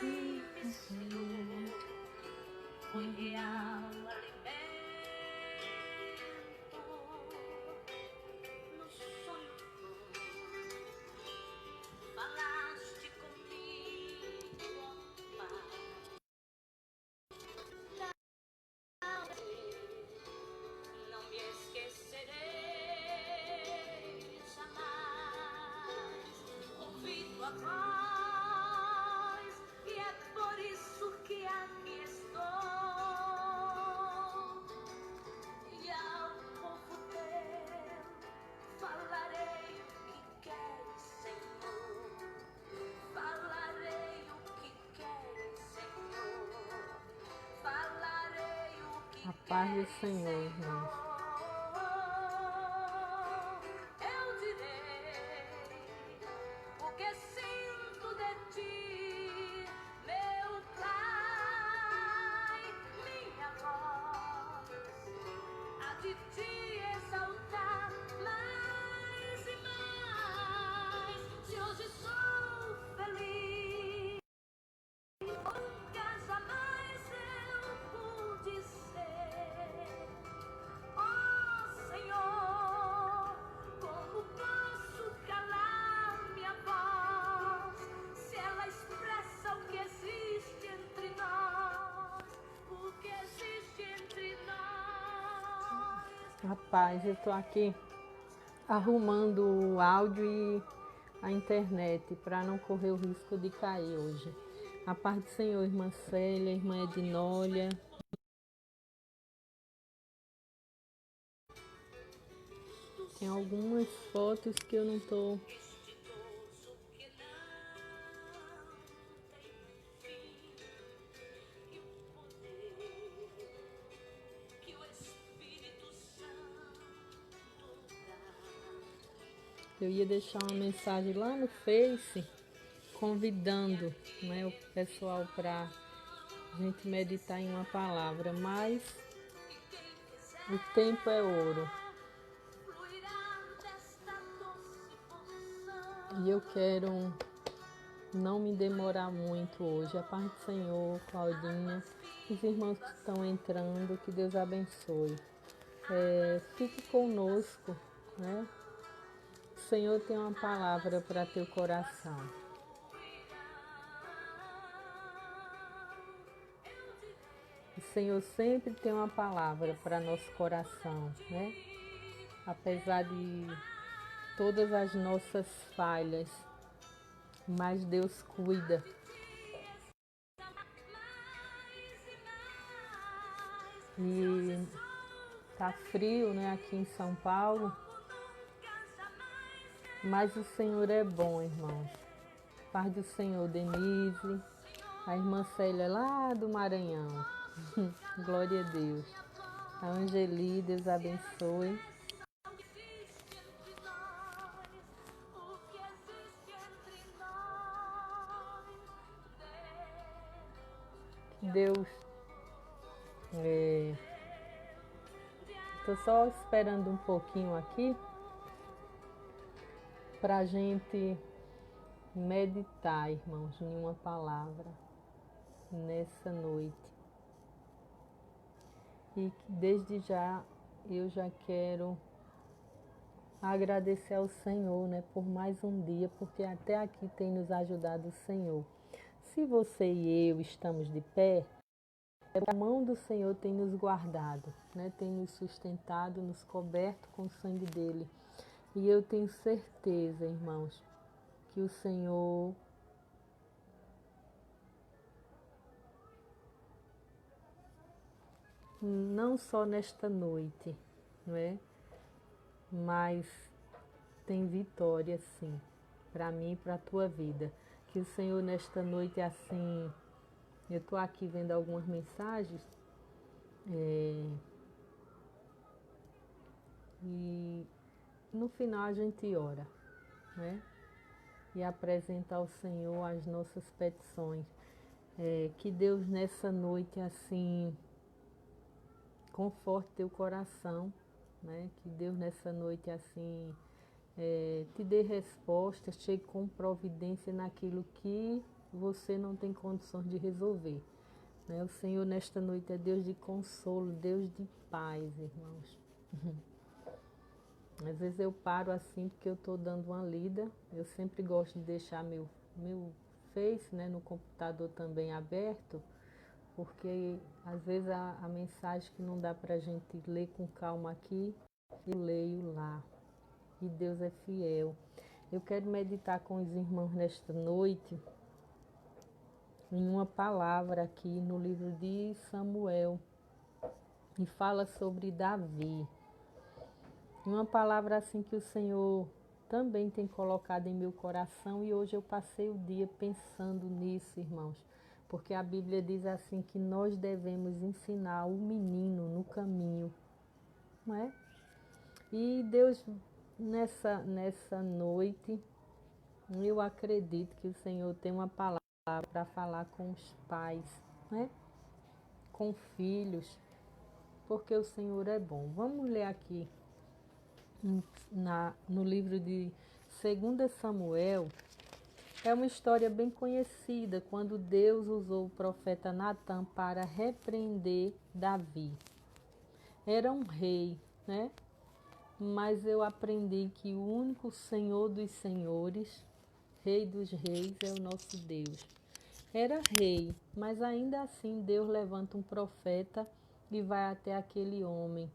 vivo, Senhor, foi real alimento. No sonho falaste comigo, ó Pai. Não me esquecerei jamais. Ouvi tua voz e é por isso que aqui estou. E ao povo teu falarei o que queres, Senhor. Falarei o que queres, Senhor. Falarei o que A paz do queres, Senhor, Senhor. irmãos. Eu direi o que sinto de ti, meu Pai. Minha voz há de te exaltar mais e mais. Se hoje sou feliz, nunca jamais eu pude ser. Oh Senhor, como posso calar minha voz se ela expressa o que existe entre nós? O que existe entre nós? Rapaz, eu tô aqui arrumando o áudio e a internet para não correr o risco de cair hoje. A paz do Senhor, irmã Célia, irmã Ednólia. Tem algumas fotos que eu não tô. Misterioso que não tem fim, e o poder que o Espírito Santo dá. Eu ia deixar uma mensagem lá no Face convidando, né, o pessoal para a gente meditar em uma palavra, mas o tempo é ouro. E eu quero não me demorar muito hoje. A paz do Senhor, Claudinha, os irmãos que estão entrando, que Deus abençoe. Fique conosco, né? O Senhor tem uma palavra para teu coração. O Senhor sempre tem uma palavra para nosso coração, né? Apesar de todas as nossas falhas, mas Deus cuida. E tá frio, né, aqui em São Paulo, mas o Senhor é bom, irmãos. Paz do Senhor, Denise, a irmã Célia lá do Maranhão. Glória a Deus. A Angeli, Deus abençoe. Deus, estou só esperando um pouquinho aqui para a gente meditar, irmãos, em uma palavra nessa noite. E que desde já eu já quero agradecer ao Senhor, né, por mais um dia, porque até aqui tem nos ajudado o Senhor. Se você e eu estamos de pé, a mão do Senhor tem nos guardado, né, tem nos sustentado, nos coberto com o sangue dele. E eu tenho certeza, irmãos, que o Senhor não só nesta noite, não é? Mas tem vitória, sim, para mim e para a tua vida. Que o Senhor nesta noite, assim, eu estou aqui vendo algumas mensagens e no final a gente ora, né? E apresenta ao Senhor as nossas petições. Que Deus nessa noite, assim, conforte teu coração, né? Que Deus nessa noite, assim, te dê respostas, chegue com providência naquilo que você não tem condições de resolver. Né? O Senhor nesta noite é Deus de consolo, Deus de paz, irmãos. Às vezes eu paro assim porque eu estou dando uma lida. Eu sempre gosto de deixar meu Face, né, no computador também aberto, porque às vezes a mensagem que não dá para a gente ler com calma aqui, eu leio lá. E Deus é fiel. Eu quero meditar com os irmãos nesta noite em uma palavra aqui no livro de Samuel, e fala sobre Davi. Uma palavra assim que o Senhor também tem colocado em meu coração, e hoje eu passei o dia pensando nisso, irmãos, porque a Bíblia diz assim que nós devemos ensinar o menino no caminho, não é? E Deus, nessa noite, eu acredito que o Senhor tem uma palavra para falar com os pais, né? Com filhos, porque o Senhor é bom. Vamos ler aqui no livro de 2 Samuel. É uma história bem conhecida, quando Deus usou o profeta Natã para repreender Davi. Era um rei, né? Mas eu aprendi que o único Senhor dos senhores, Rei dos reis, é o nosso Deus. Era rei, mas ainda assim Deus levanta um profeta e vai até aquele homem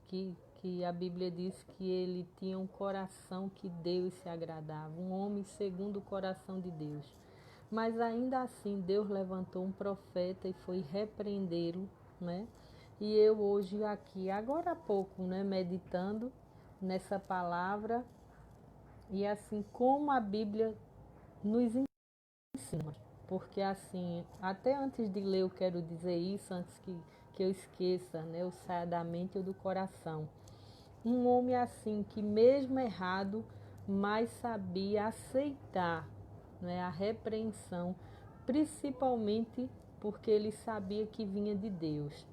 que a Bíblia diz que ele tinha um coração que Deus se agradava, um homem segundo o coração de Deus. Mas ainda assim Deus levantou um profeta e foi repreendê-lo, né? E eu hoje aqui, agora há pouco, né, meditando nessa palavra, e assim como a Bíblia nos ensina, porque assim, até antes de ler eu quero dizer isso, antes que eu esqueça, né, eu saia da mente ou do coração. Um homem assim, que mesmo errado, mas sabia aceitar, né, a repreensão, principalmente porque ele sabia que vinha de Deus.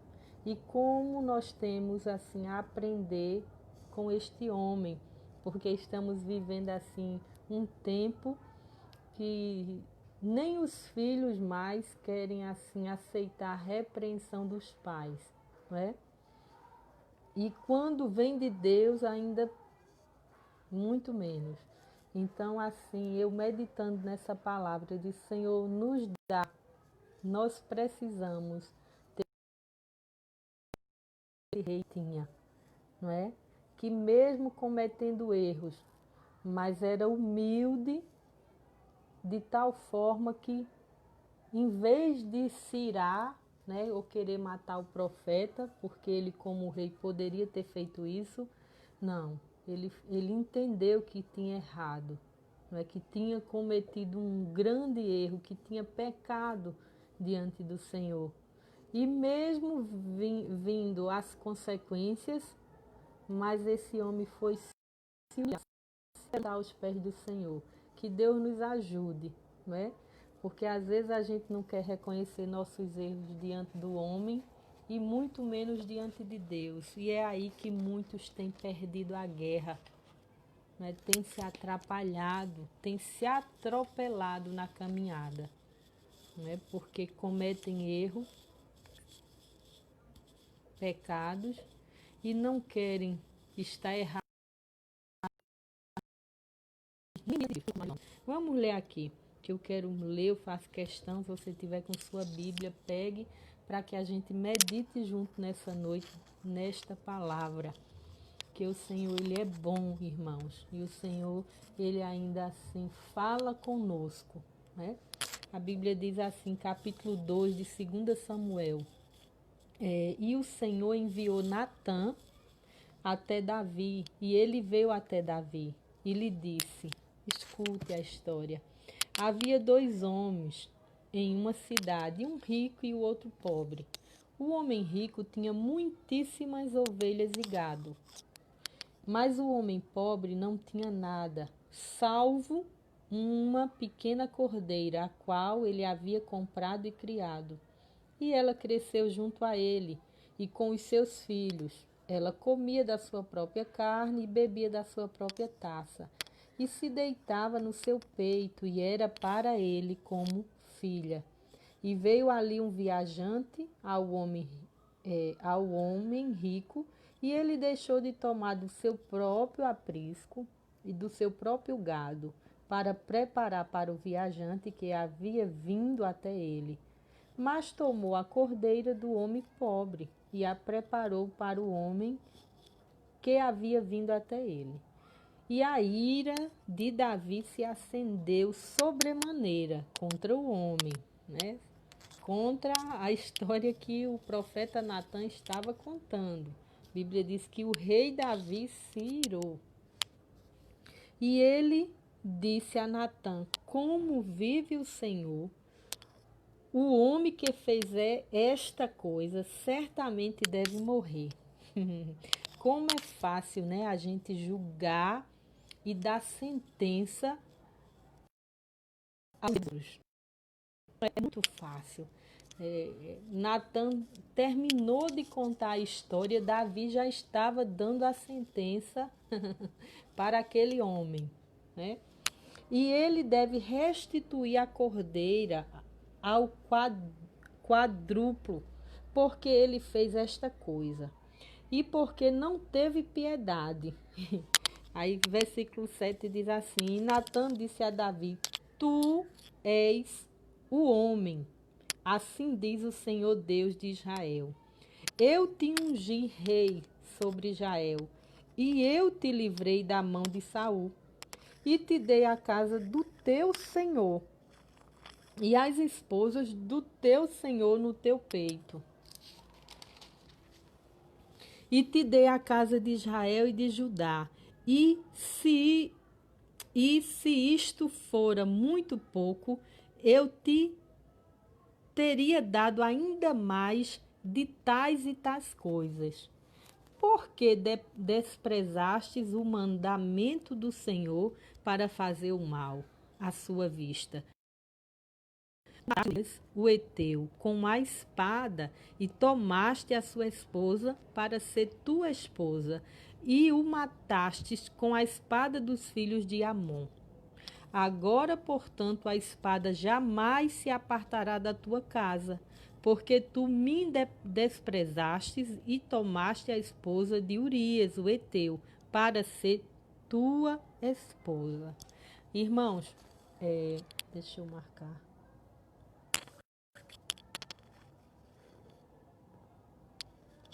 E como nós temos assim a aprender com este homem, porque estamos vivendo assim um tempo que nem os filhos mais querem assim aceitar a repreensão dos pais, não é? E quando vem de Deus, ainda muito menos. Então, assim, eu meditando nessa palavra, eu disse: Senhor, nos dá, nós precisamos ter esse rei tinha, não é? Que mesmo cometendo erros, mas era humilde de tal forma que, em vez de se irar, né, ou querer matar o profeta, porque ele, como rei, poderia ter feito isso, não. Ele entendeu que tinha errado, não é? Que tinha cometido um grande erro, que tinha pecado diante do Senhor. E mesmo vindo as consequências, mas esse homem foi se humilhar aos pés do Senhor. Que Deus nos ajude, não é? Porque às vezes a gente não quer reconhecer nossos erros diante do homem e muito menos diante de Deus. E é aí que muitos têm perdido a guerra, né? Têm se atrapalhado, têm se atropelado na caminhada, né? Porque cometem erros, pecados e não querem estar errados. Vamos ler aqui, que eu quero ler, eu faço questão, se você tiver com sua Bíblia, pegue para que a gente medite junto nessa noite, nesta palavra. Que o Senhor, Ele é bom, irmãos, e o Senhor, Ele ainda assim fala conosco, né? A Bíblia diz assim, capítulo 2 de 2 Samuel, e o Senhor enviou Natã até Davi, e ele veio até Davi, e lhe disse, escute a história, havia dois homens em uma cidade, um rico e o outro pobre. O homem rico tinha muitíssimas ovelhas e gado, mas o homem pobre não tinha nada, salvo uma pequena cordeira, a qual ele havia comprado e criado. E ela cresceu junto a ele e com os seus filhos. Ela comia da sua própria carne e bebia da sua própria taça. E se deitava no seu peito e era para ele como filha. E veio ali um viajante ao homem rico, e ele deixou de tomar do seu próprio aprisco e do seu próprio gado, para preparar para o viajante que havia vindo até ele. Mas tomou a cordeira do homem pobre e a preparou para o homem que havia vindo até ele. E a ira de Davi se acendeu sobremaneira contra o homem, né? Contra a história que o profeta Natã estava contando. A Bíblia diz que o rei Davi se irou. E ele disse a Natã: como vive o Senhor, o homem que fez esta coisa certamente deve morrer. Como é fácil, né, a gente julgar e dar sentença aos outros. É muito fácil. Natã terminou de contar a história, Davi já estava dando a sentença para aquele homem, né? E ele deve restituir a cordeira ao quadruplo, porque ele fez esta coisa. E porque não teve piedade. Aí, versículo 7 diz assim: e Natã disse a Davi: tu és o homem, assim diz o Senhor Deus de Israel. Eu te ungi rei sobre Israel, e eu te livrei da mão de Saul, e te dei a casa do teu senhor, e as esposas do teu senhor no teu peito. E te dei a casa de Israel e de Judá. E se isto fora muito pouco, eu te teria dado ainda mais de tais e tais coisas. Porque desprezastes o mandamento do Senhor para fazer o mal à sua vista? O Eteu com a espada e tomaste a sua esposa para ser tua esposa e o matastes com a espada dos filhos de Amon. Agora, portanto, a espada jamais se apartará da tua casa, porque tu me desprezastes e tomaste a esposa de Urias, o Eteu, para ser tua esposa. Irmãos, deixa eu marcar.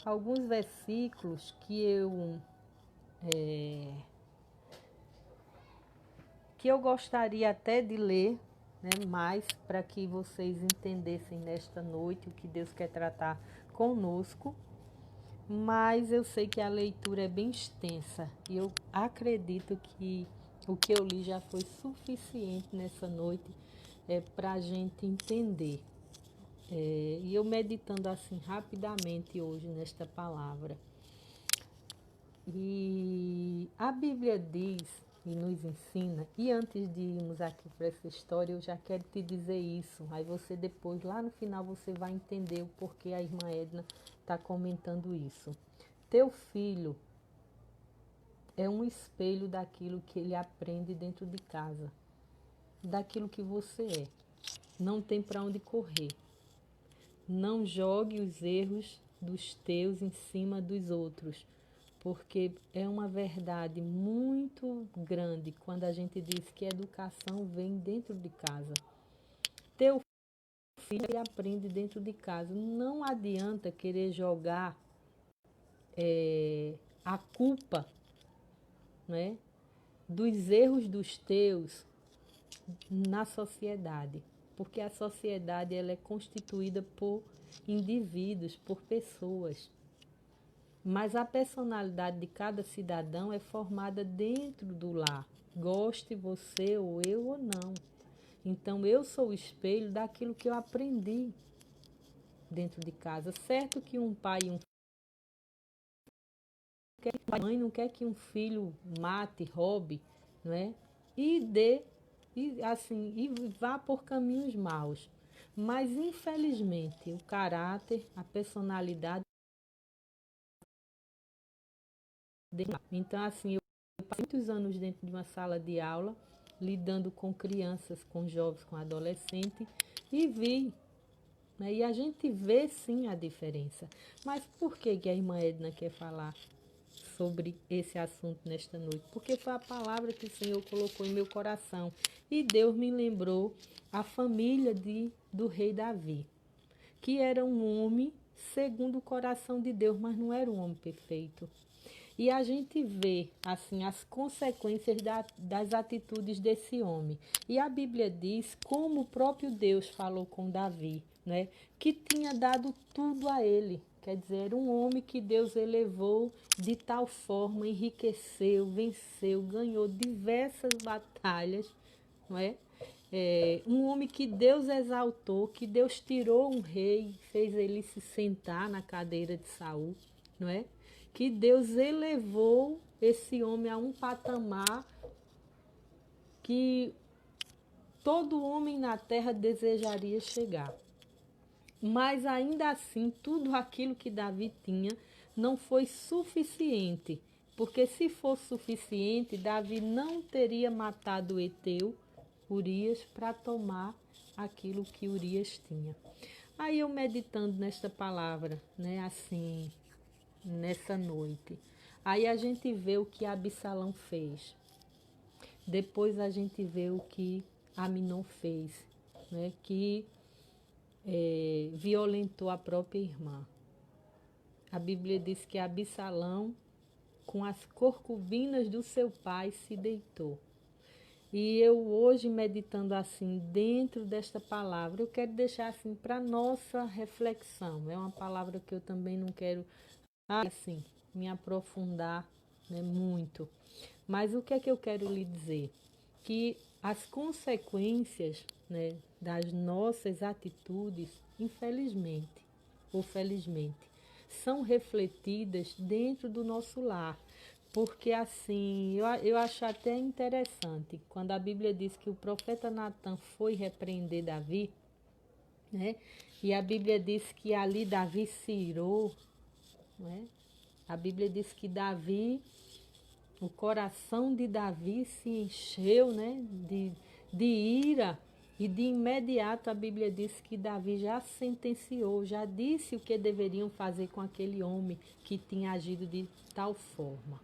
Alguns versículos que eu gostaria até de ler, né, mais para que vocês entendessem nesta noite o que Deus quer tratar conosco. Mas eu sei que a leitura é bem extensa e eu acredito que o que eu li já foi suficiente nessa noite para a gente entender. E eu meditando assim rapidamente hoje nesta palavra. E a Bíblia diz e nos ensina, e antes de irmos aqui para essa história, eu já quero te dizer isso. Aí você depois, lá no final, você vai entender o porquê a irmã Edna está comentando isso. Teu filho é um espelho daquilo que ele aprende dentro de casa, daquilo que você é. Não tem para onde correr. Não jogue os erros dos teus em cima dos outros, porque é uma verdade muito grande quando a gente diz que a educação vem dentro de casa. Teu filho aprende dentro de casa. Não adianta querer jogar a culpa, né, dos erros dos teus na sociedade, porque a sociedade ela é constituída por indivíduos, por pessoas, mas a personalidade de cada cidadão é formada dentro do lar, goste você ou eu ou não. Então eu sou o espelho daquilo que eu aprendi dentro de casa. Certo que um pai e uma mãe não quer que um filho mate, roube, não é? E vá por caminhos maus. Mas infelizmente o caráter, a personalidade. Então assim, eu passei muitos anos dentro de uma sala de aula, lidando com crianças, com jovens, com adolescentes, e vi, né? E a gente vê sim a diferença. Mas por que a irmã Edna quer falar sobre esse assunto nesta noite? Porque foi a palavra que o Senhor colocou em meu coração. E Deus me lembrou a família do rei Davi, que era um homem segundo o coração de Deus, mas não era um homem perfeito. E a gente vê, assim, as consequências das atitudes desse homem. E a Bíblia diz como o próprio Deus falou com Davi, né? Que tinha dado tudo a ele. Quer dizer, era um homem que Deus elevou de tal forma, enriqueceu, venceu, ganhou diversas batalhas, não é? Um homem que Deus exaltou, que Deus tirou um rei, fez ele se sentar na cadeira de Saul, não é? Que Deus elevou esse homem a um patamar que todo homem na terra desejaria chegar. Mas ainda assim, tudo aquilo que Davi tinha não foi suficiente, porque se fosse suficiente, Davi não teria matado Eteu, Urias, para tomar aquilo que Urias tinha. Aí eu meditando nesta palavra, né, assim, nessa noite. Aí a gente vê o que Absalão fez. Depois a gente vê o que Aminon fez, né? Que violentou a própria irmã. A Bíblia diz que Absalão, com as concubinas do seu pai, se deitou. E eu hoje, meditando assim, dentro desta palavra, eu quero deixar assim para nossa reflexão. É uma palavra que eu também não quero assim me aprofundar, né, muito. Mas o que é que eu quero lhe dizer? Que as consequências, né, das nossas atitudes, infelizmente ou felizmente, são refletidas dentro do nosso lar. Porque assim, eu acho até interessante, quando a Bíblia diz que o profeta Natan foi repreender Davi, né? E a Bíblia diz que ali Davi se irou, né? A Bíblia diz que o coração de Davi se encheu, né, de ira, e de imediato a Bíblia diz que Davi já sentenciou, já disse o que deveriam fazer com aquele homem que tinha agido de tal forma.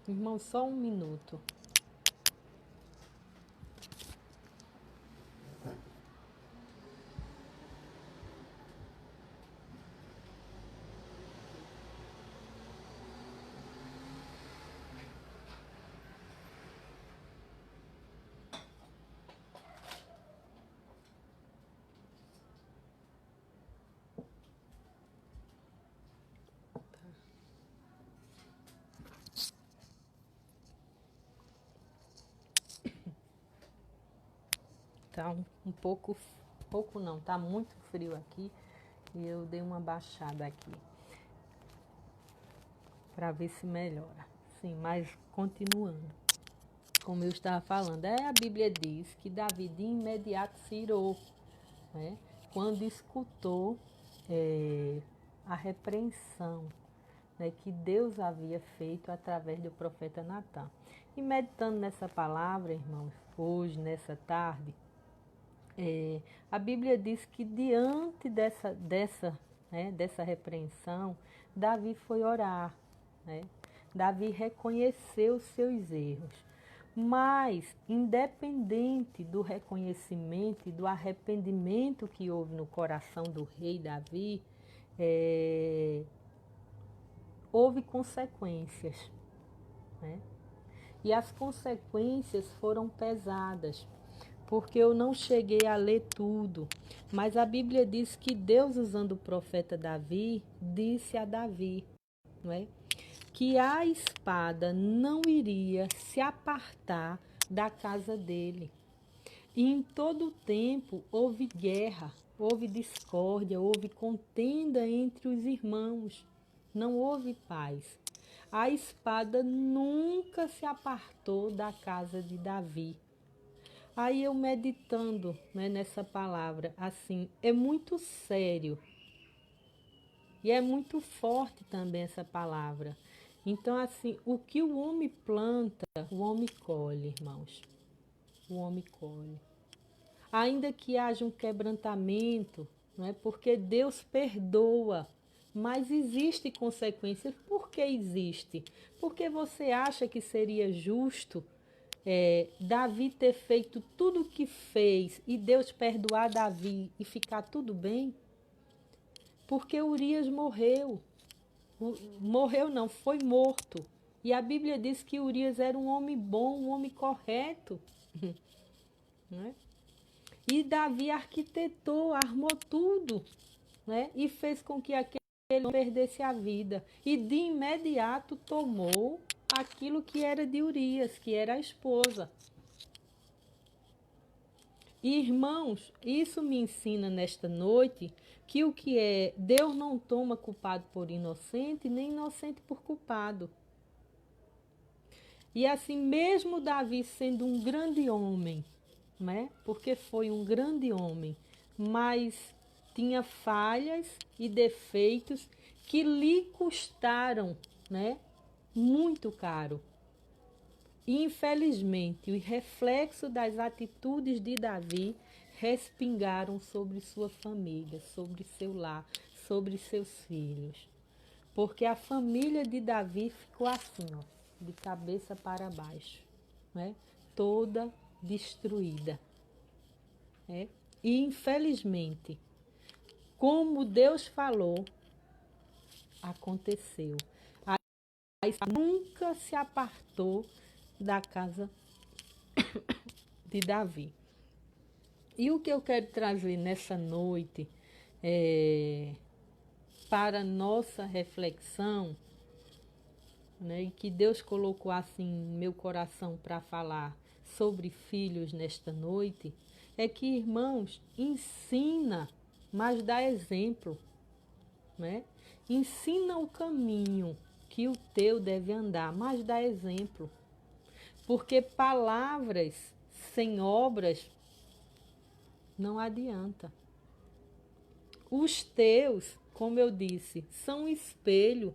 Irmão, só um minuto. Tá pouco não, tá muito frio aqui e eu dei uma baixada aqui para ver se melhora. Sim, mas continuando, como eu estava falando, a Bíblia diz que Davi de imediato se irou, né, quando escutou a repreensão, né, que Deus havia feito através do profeta Natan. E meditando nessa palavra, irmãos, hoje, nessa tarde, a Bíblia diz que diante dessa repreensão, Davi foi orar, né? Davi reconheceu os seus erros. Mas, independente do reconhecimento e do arrependimento que houve no coração do rei Davi, houve consequências, né? E as consequências foram pesadas, porque eu não cheguei a ler tudo, mas a Bíblia diz que Deus, usando o profeta Davi, disse a Davi, não é? Que a espada não iria se apartar da casa dele. E em todo o tempo houve guerra, houve discórdia, houve contenda entre os irmãos, não houve paz. A espada nunca se apartou da casa de Davi. Aí eu meditando, né, nessa palavra, assim, é muito sério e é muito forte também essa palavra. Então, assim, o que o homem planta, o homem colhe, irmãos. o homem colhe. Ainda que haja um quebrantamento, não é? Porque Deus perdoa, mas existe consequências. Por que existe? Porque você acha que seria justo Davi ter feito tudo o que fez e Deus perdoar Davi e ficar tudo bem? Porque Urias morreu. Morreu não, foi morto. E a Bíblia diz que Urias era um homem bom, um homem correto. Né? E Davi arquitetou, armou tudo, né? E fez com que aquele homem perdesse a vida. E de imediato tomou aquilo que era de Urias, que era a esposa. E, irmãos, isso me ensina nesta noite que o que é Deus não toma culpado por inocente, nem inocente por culpado. E assim, mesmo Davi sendo um grande homem, né? Porque foi um grande homem, mas tinha falhas e defeitos que lhe custaram, né? Muito caro. E, infelizmente, o reflexo das atitudes de Davi respingaram sobre sua família, sobre seu lar, sobre seus filhos. Porque a família de Davi ficou assim, ó, de cabeça para baixo, né? Toda destruída. Né? E, infelizmente, como Deus falou, aconteceu. A nunca se apartou da casa de Davi. E o que eu quero trazer nessa noite para nossa reflexão, né, e que Deus colocou assim em meu coração para falar sobre filhos nesta noite, é que, irmãos, ensina, mas dá exemplo, né? Ensina o caminho que o teu deve andar, mas dá exemplo. Porque palavras sem obras não adianta. Os teus, como eu disse, são um espelho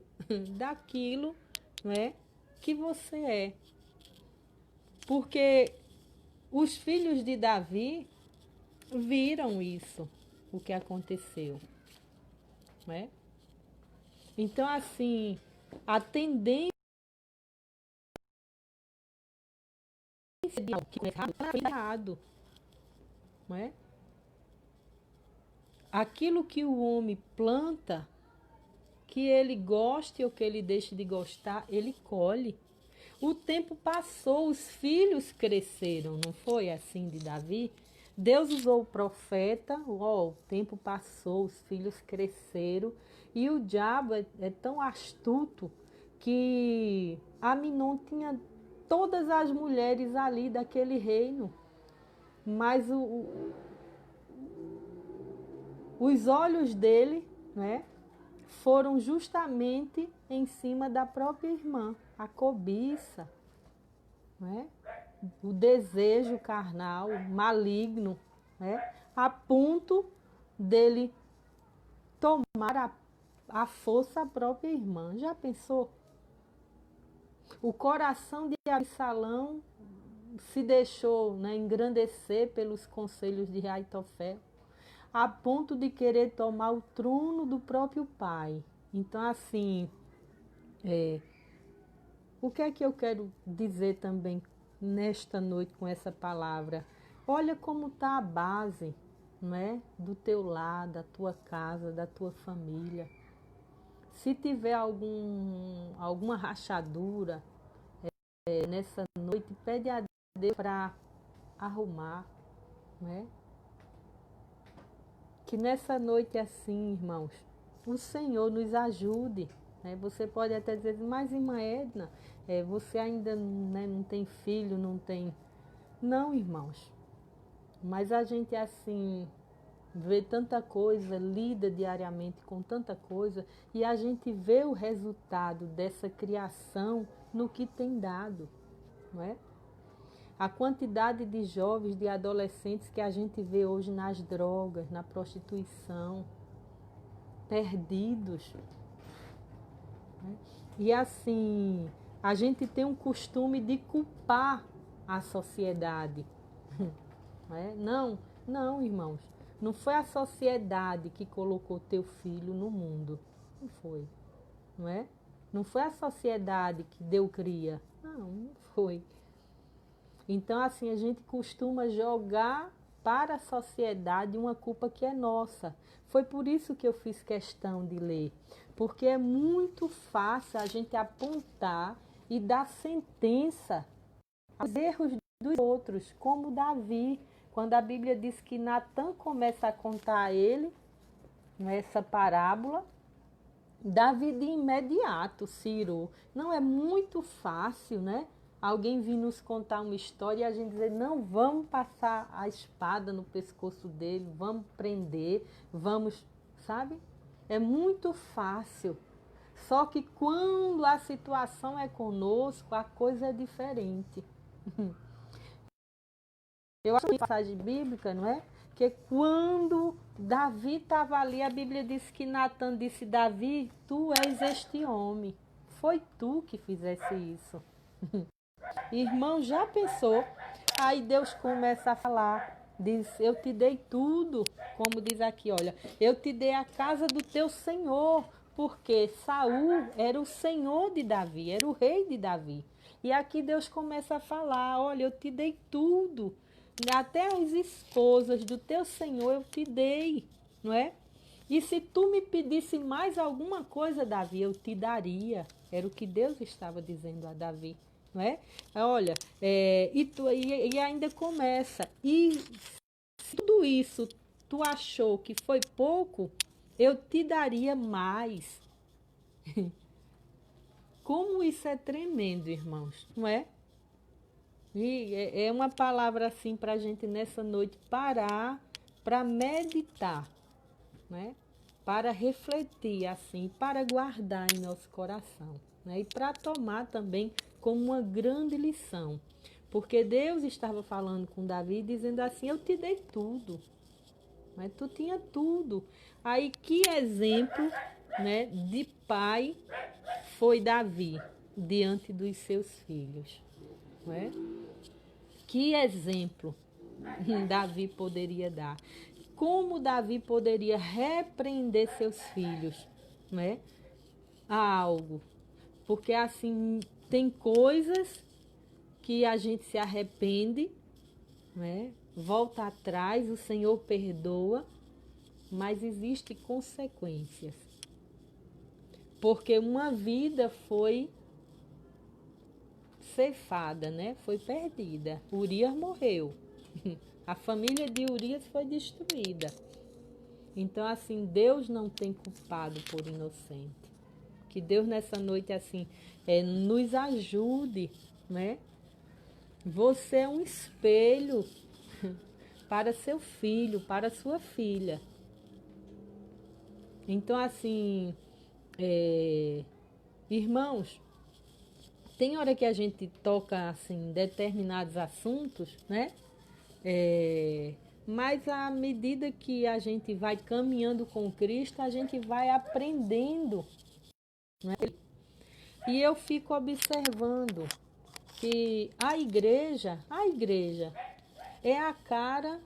daquilo, não é, que você é. Porque os filhos de Davi viram isso, o que aconteceu, não é? Então, assim, a tendência de que é errado, não é? Aquilo que o homem planta, que ele goste ou que ele deixe de gostar, ele colhe. O tempo passou, os filhos cresceram, não foi assim de Davi? Deus usou o profeta, o tempo passou, os filhos cresceram, e o diabo é tão astuto que Aminon tinha todas as mulheres ali daquele reino, mas os olhos dele, né, foram justamente em cima da própria irmã, a cobiça, né? O desejo carnal, maligno, né? A ponto dele tomar a força à própria irmã. Já pensou? O coração de Absalão se deixou, né, engrandecer pelos conselhos de Aitofel, a ponto de querer tomar o trono do próprio pai. Então, assim, o que é que eu quero dizer também nesta noite com essa palavra? Olha como está a base, não é? Do teu lar, da tua casa, da tua família. Se tiver alguma rachadura nessa noite, pede a Deus para arrumar, não é? Que nessa noite assim, irmãos, o Senhor nos ajude. Né? Você pode até dizer, mas irmã Edna, você ainda, né, não tem filho, não tem... Não, irmãos. Mas a gente assim vê tanta coisa, lida diariamente com tanta coisa, e a gente vê o resultado dessa criação no que tem dado, não é? A quantidade de jovens, de adolescentes que a gente vê hoje nas drogas, na prostituição, perdidos. Né? E assim, a gente tem um costume de culpar a sociedade. Não é? Não, não, irmãos. Não foi a sociedade que colocou teu filho no mundo. Não foi, não é? Não foi a sociedade que deu cria. Não, não foi. Então, assim, a gente costuma jogar para a sociedade uma culpa que é nossa. Foi por isso que eu fiz questão de ler. Porque é muito fácil a gente apontar e dar sentença aos erros dos outros, como Davi. Quando a Bíblia diz que Natan começa a contar a ele essa parábola, Davi de imediato, Ciro. Não é muito fácil, né? Alguém vir nos contar uma história e a gente dizer, não, vamos passar a espada no pescoço dele, vamos prender, vamos, sabe? É muito fácil. Só que quando a situação é conosco, a coisa é diferente. Eu acho que a passagem bíblica, não é? Que quando Davi estava ali, a Bíblia diz que Natan disse, Davi, tu és este homem. Foi tu que fizesse isso. Irmão, já pensou? Aí Deus começa a falar, diz, eu te dei tudo, como diz aqui, olha, eu te dei a casa do teu Senhor, porque Saul era o Senhor de Davi, era o rei de Davi. E aqui Deus começa a falar, olha, eu te dei tudo, até as esposas do teu Senhor eu te dei, não é? E se tu me pedisse mais alguma coisa, Davi, eu te daria. Era o que Deus estava dizendo a Davi, não é? Olha, e ainda começa. E se tudo isso tu achou que foi pouco, eu te daria mais. Como isso é tremendo, irmãos, não é? E é uma palavra assim para a gente nessa noite parar para meditar, né? Para refletir assim, para guardar em nosso coração, né? E para tomar também como uma grande lição. Porque Deus estava falando com Davi, dizendo assim, eu te dei tudo, mas tu tinha tudo. Aí que exemplo, né, de pai foi Davi diante dos seus filhos, não é? Que exemplo Davi poderia dar? Como Davi poderia repreender seus filhos, né? A algo. Porque assim, tem coisas que a gente se arrepende, né? Volta atrás, o Senhor perdoa, mas existem consequências. Porque uma vida foi ceifada, né? Foi perdida. Urias morreu. A família de Urias foi destruída. Então, assim, Deus não tem culpado por inocente. Que Deus nessa noite, assim, nos ajude, né? Você é um espelho para seu filho, para sua filha. Então, assim, irmãos, tem hora que a gente toca, assim, determinados assuntos, né? Mas à medida que a gente vai caminhando com Cristo, a gente vai aprendendo, né? E eu fico observando que a igreja é a cara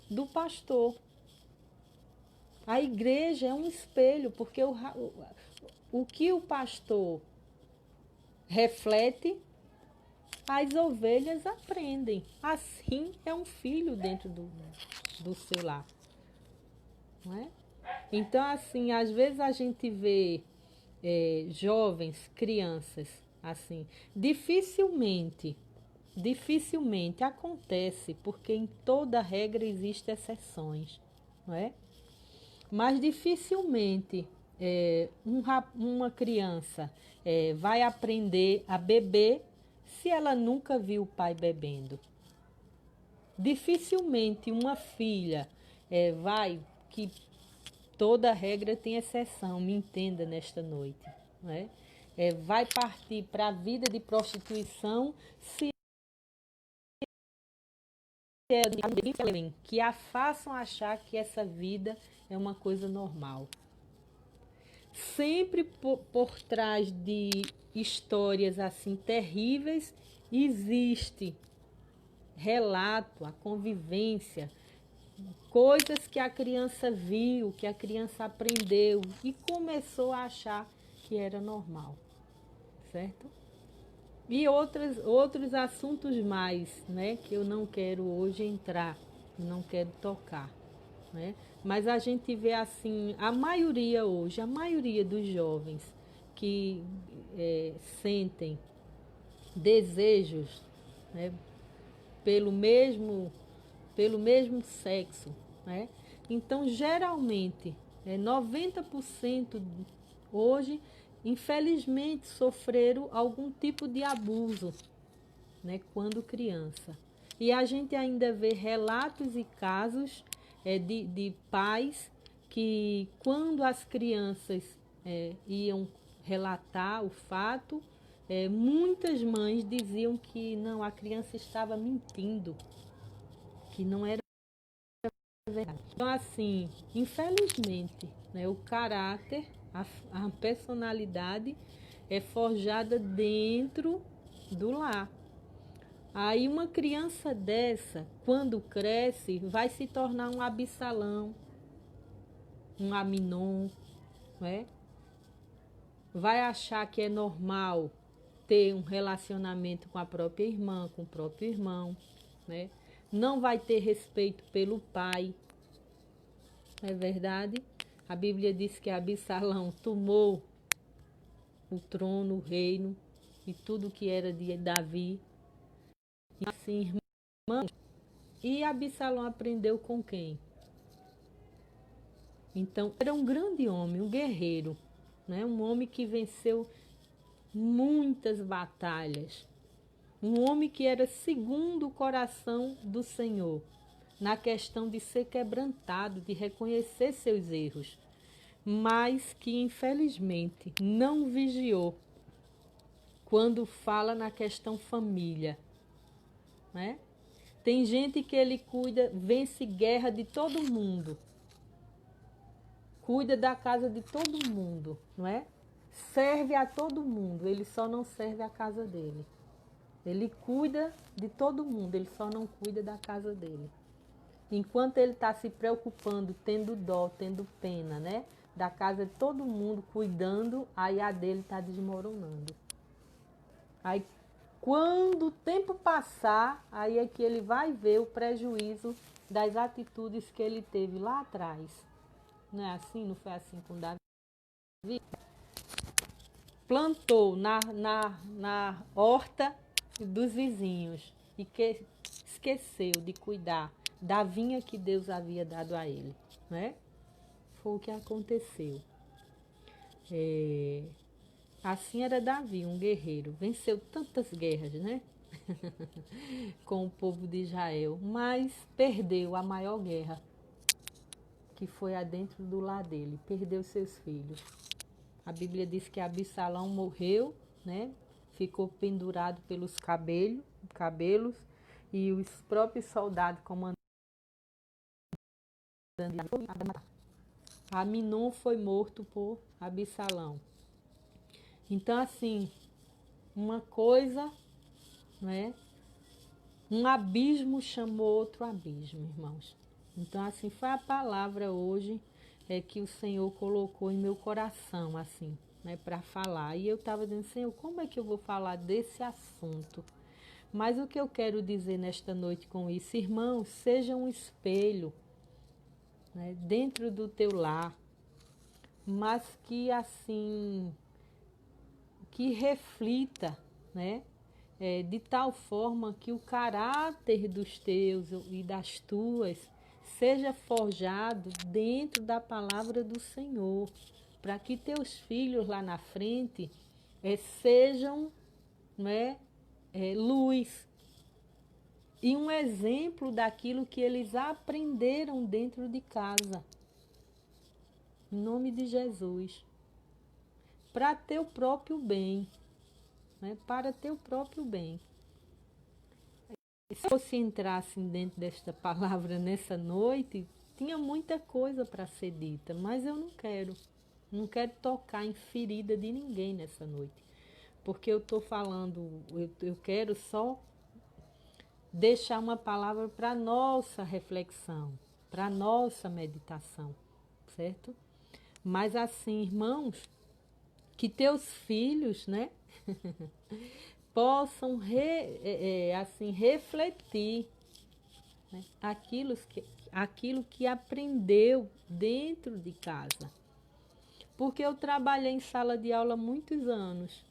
do pastor. A igreja é um espelho, porque o que o pastor reflete, as ovelhas aprendem. Assim é um filho dentro do seu lar, não é? Então, assim, às vezes a gente vê jovens, crianças, assim, dificilmente acontece, porque em toda regra existem exceções, não é? Mas dificilmente uma criança vai aprender a beber se ela nunca viu o pai bebendo. Dificilmente uma filha que toda regra tem exceção, me entenda nesta noite, não é? Vai partir para a vida de prostituição se que a façam achar que essa vida é uma coisa normal. Sempre por trás de histórias assim terríveis existe relato, a convivência, coisas que a criança viu, que a criança aprendeu e começou a achar que era normal, certo? E outros assuntos mais, né, que eu não quero hoje entrar, não quero tocar, né? Mas a gente vê assim, a maioria hoje, a maioria dos jovens que sentem desejos, né, pelo mesmo, pelo mesmo sexo, né? Então, geralmente, 90% hoje, infelizmente, sofreram algum tipo de abuso, né, quando criança. E a gente ainda vê relatos e casos de pais que, quando as crianças iam relatar o fato, muitas mães diziam que não, a criança estava mentindo, que não era verdade. Então, assim, infelizmente, né, o caráter, a personalidade é forjada dentro do lar. Aí uma criança dessa, quando cresce, vai se tornar um Absalão, um Aminon, né? Vai achar que é normal ter um relacionamento com a própria irmã, com o próprio irmão, né? Não vai ter respeito pelo pai, não é verdade? A Bíblia diz que Absalão tomou o trono, o reino e tudo que era de Davi. E assim, irmãos, e Absalão aprendeu com quem? Então, era um grande homem, um guerreiro, né? Um homem que venceu muitas batalhas. Um homem que era segundo o coração do Senhor, na questão de ser quebrantado, de reconhecer seus erros, mas que infelizmente não vigiou quando fala na questão família, né? Tem gente que ele cuida, vence guerra de todo mundo, cuida da casa de todo mundo, não é? Serve a todo mundo, ele só não serve a casa dele. Ele cuida de todo mundo, ele só não cuida da casa dele. Enquanto ele está se preocupando, tendo dó, tendo pena, né? Da casa de todo mundo, cuidando, aí a dele está desmoronando. Aí, quando o tempo passar, aí é que ele vai ver o prejuízo das atitudes que ele teve lá atrás. Não é assim? Não foi assim com Davi? Plantou na horta dos vizinhos e que esqueceu de cuidar da vinha que Deus havia dado a ele, né? Foi o que aconteceu. Assim era Davi, um guerreiro, venceu tantas guerras, né? Com o povo de Israel, mas perdeu a maior guerra, que foi a dentro do lar dele, perdeu seus filhos. A Bíblia diz que Absalão morreu, né? Ficou pendurado pelos cabelos e os próprios soldados comandando. Aminon foi morto por Absalão. Então, assim, uma coisa, né? Um abismo chamou outro abismo, irmãos. Então, assim, foi a palavra hoje que o Senhor colocou em meu coração, assim, né, para falar. E eu estava dizendo, Senhor, como é que eu vou falar desse assunto? Mas o que eu quero dizer nesta noite com isso, irmãos, seja um espelho, né, dentro do teu lar, mas que assim, que reflita, né, de tal forma que o caráter dos teus e das tuas seja forjado dentro da palavra do Senhor, para que teus filhos lá na frente sejam, né, luz e um exemplo daquilo que eles aprenderam dentro de casa. Em nome de Jesus. Para teu próprio bem. Né? Para teu próprio bem. Se você entrasse dentro desta palavra nessa noite, tinha muita coisa para ser dita, mas eu não quero. Não quero tocar em ferida de ninguém nessa noite. Porque eu estou falando, eu quero só deixar uma palavra para nossa reflexão, para nossa meditação, certo? Mas assim, irmãos, que teus filhos, né, possam assim, refletir, né, aquilo que aprendeu dentro de casa. Porque eu trabalhei em sala de aula há muitos anos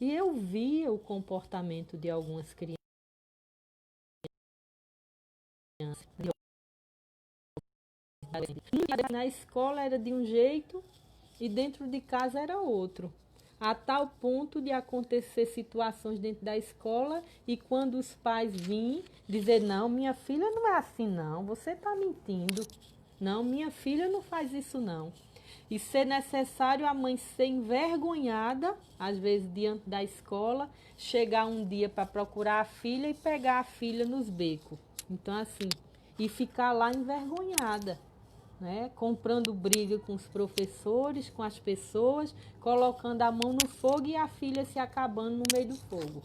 e eu via o comportamento de algumas crianças. Na escola era de um jeito e dentro de casa era outro. A tal ponto de acontecer situações dentro da escola e quando os pais vinham dizer, não, minha filha não é assim não, você está mentindo. Não, minha filha não faz isso não. E ser necessário a mãe ser envergonhada, às vezes diante da escola, chegar um dia para procurar a filha e pegar a filha nos becos. Então assim, e ficar lá envergonhada, né? Comprando briga com os professores, com as pessoas, colocando a mão no fogo e a filha se acabando no meio do fogo,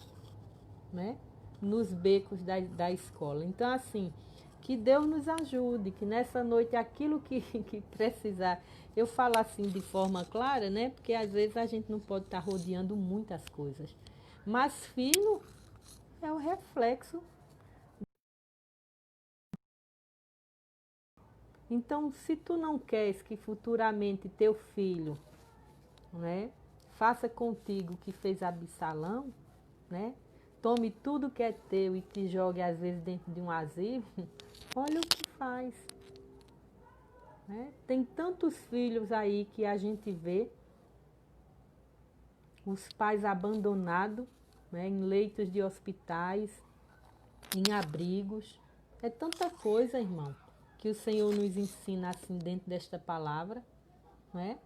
né? Nos becos da escola. Então, assim, que Deus nos ajude, que nessa noite aquilo que precisar, eu falo assim de forma clara, né? Porque às vezes a gente não pode estar rodeando muitas coisas. Mas filho é o reflexo. Então, se tu não queres que futuramente teu filho, né, faça contigo o que fez Absalão, né, tome tudo que é teu e te jogue às vezes dentro de um asilo, olha o que faz. Né? Tem tantos filhos aí que a gente vê, os pais abandonados, né, em leitos de hospitais, em abrigos. É tanta coisa, irmão, que o Senhor nos ensina assim dentro desta palavra, né?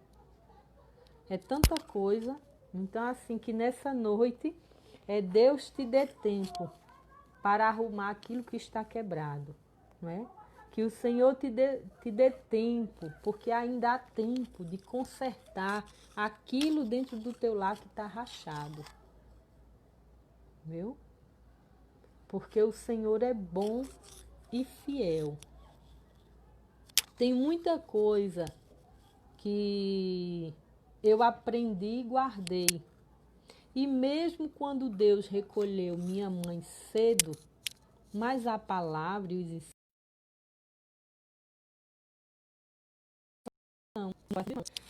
É tanta coisa. Então, assim, que nessa noite Deus te dê tempo para arrumar aquilo que está quebrado, não é? Que o Senhor te dê tempo, porque ainda há tempo de consertar aquilo dentro do teu lar que está rachado, viu? Porque o Senhor é bom e fiel. Tem muita coisa que eu aprendi e guardei. E mesmo quando Deus recolheu minha mãe cedo, mas a palavra e os ensinos,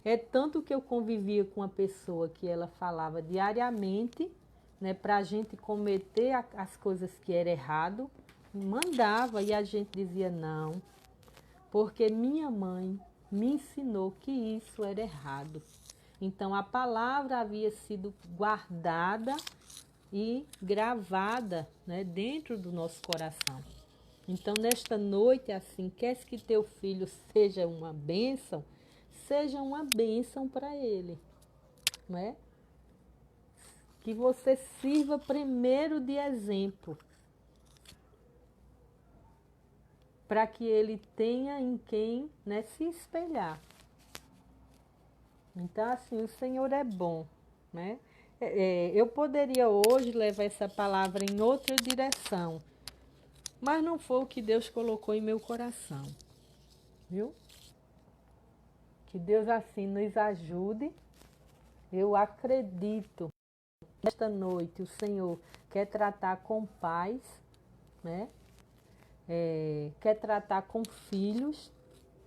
é tanto que eu convivia com uma pessoa que ela falava diariamente, né, para a gente cometer as coisas que era errado, mandava e a gente dizia não, porque minha mãe me ensinou que isso era errado. Então a palavra havia sido guardada e gravada, né, dentro do nosso coração. Então nesta noite, assim, queres que teu filho seja uma bênção para ele, não é? Que você sirva primeiro de exemplo, para que ele tenha em quem, né, se espelhar. Então, assim, o Senhor é bom, né? Eu poderia hoje levar essa palavra em outra direção, mas não foi o que Deus colocou em meu coração, viu? Que Deus, assim, nos ajude. Eu acredito que esta noite o Senhor quer tratar com pais, né? Quer tratar com filhos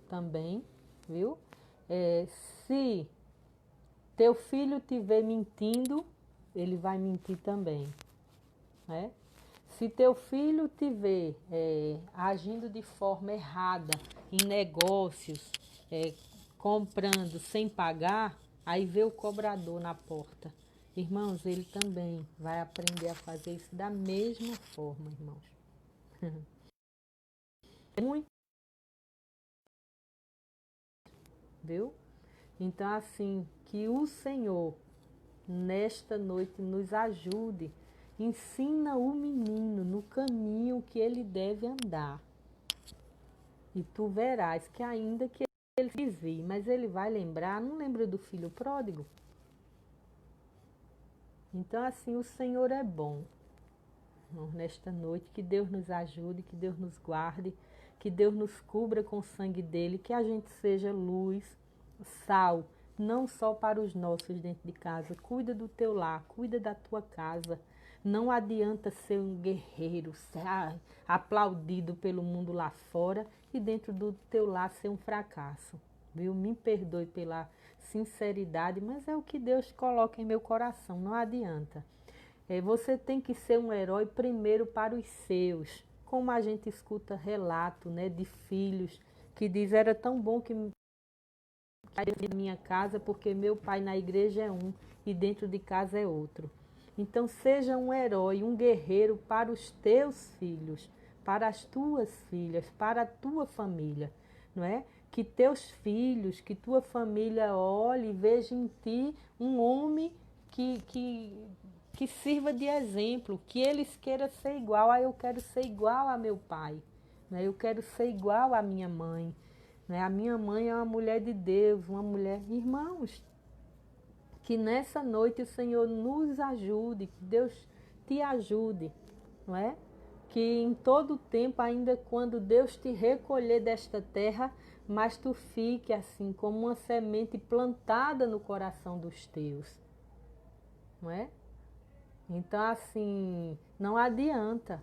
também, viu? Se teu filho estiver mentindo, ele vai mentir também, né? Se teu filho estiver agindo de forma errada em negócios, comprando sem pagar, aí vê o cobrador na porta. Irmãos, ele também vai aprender a fazer isso da mesma forma, irmãos. Muito, viu? Então, assim, que o Senhor, nesta noite, nos ajude. Ensina o menino no caminho que ele deve andar. E tu verás que ainda que ele desvie, mas ele vai lembrar, não lembra do filho pródigo? Então, assim, o Senhor é bom, irmão, nesta noite. Que Deus nos ajude, que Deus nos guarde, que Deus nos cubra com o sangue dele, que a gente seja luz, sal, não só para os nossos dentro de casa. Cuida do teu lar, cuida da tua casa. Não adianta ser um guerreiro, ser aplaudido pelo mundo lá fora e dentro do teu lar ser um fracasso, viu? Me perdoe pela sinceridade, mas é o que Deus coloca em meu coração, não adianta. Você tem que ser um herói primeiro para os seus, como a gente escuta relato, né, de filhos que diz: era tão bom que na minha casa, porque meu pai na igreja é um e dentro de casa é outro. Então seja um herói, um guerreiro para os teus filhos, para as tuas filhas, para a tua família, não é? Que teus filhos, que tua família olhe e veja em ti um homem que sirva de exemplo, que eles queiram ser igual. Eu quero ser igual a meu pai, né? Eu quero ser igual à minha mãe, né? A minha mãe é uma mulher de Deus, uma mulher... Irmãos, que nessa noite o Senhor nos ajude, que Deus te ajude, não é? Que em todo tempo, ainda quando Deus te recolher desta terra, mas tu fique assim como uma semente plantada no coração dos teus, não é? Então assim, não adianta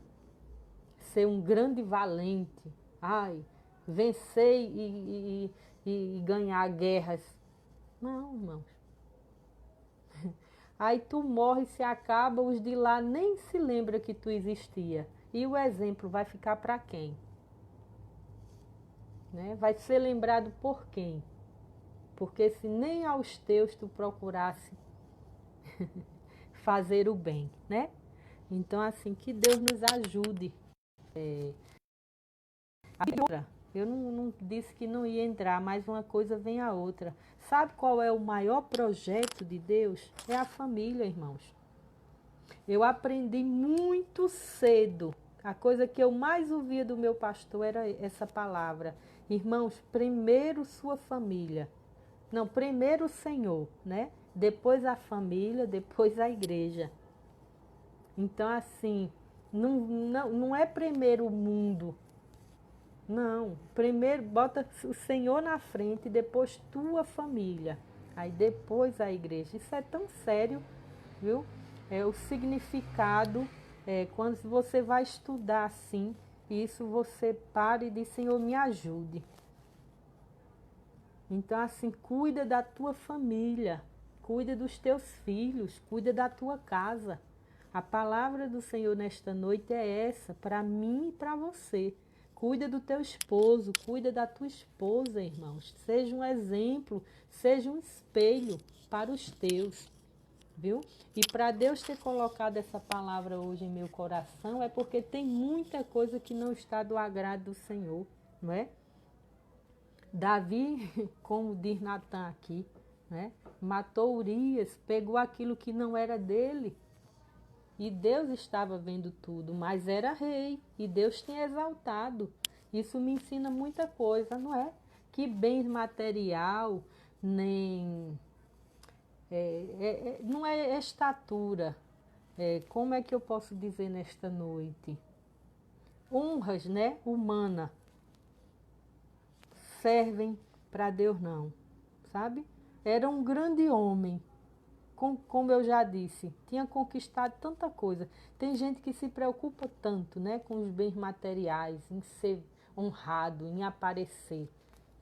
ser um grande valente, vencer e ganhar guerras. Não, irmãos. Aí tu morre, se acaba, os de lá nem se lembra que tu existia. E o exemplo vai ficar para quem? Né? Vai ser lembrado por quem? Porque se nem aos teus tu procurasse fazer o bem, né? Então assim, que Deus nos ajude. Eu não disse que não ia entrar, mas uma coisa vem a outra. Sabe qual é o maior projeto de Deus? É a família, irmãos. Eu aprendi muito cedo. A coisa que eu mais ouvia do meu pastor era essa palavra. Irmãos, primeiro sua família. Não, primeiro o Senhor, né? Depois a família, depois a igreja. Então, assim, não é primeiro o mundo. Não, primeiro bota o Senhor na frente, depois tua família, aí depois a igreja. Isso é tão sério, viu? É o significado, quando você vai estudar assim, isso você para e diz: Senhor, me ajude. Então assim, cuida da tua família, cuida dos teus filhos, cuida da tua casa. A palavra do Senhor nesta noite é essa, para mim e para você. Cuida do teu esposo, cuida da tua esposa, irmãos. Seja um exemplo, seja um espelho para os teus, viu? E para Deus ter colocado essa palavra hoje em meu coração é porque tem muita coisa que não está do agrado do Senhor, não é? Davi, como diz Natan aqui, né? Matou Urias, pegou aquilo que não era dele. E Deus estava vendo tudo, mas era rei e Deus tinha exaltado. Isso me ensina muita coisa, não é? Que bens material, nem... não é estatura. Como é que eu posso dizer nesta noite? Honras, né? Humana. Servem para Deus não, sabe? Era um grande homem. Como eu já disse, tinha conquistado tanta coisa. Tem gente que se preocupa tanto, né, com os bens materiais, em ser honrado, em aparecer,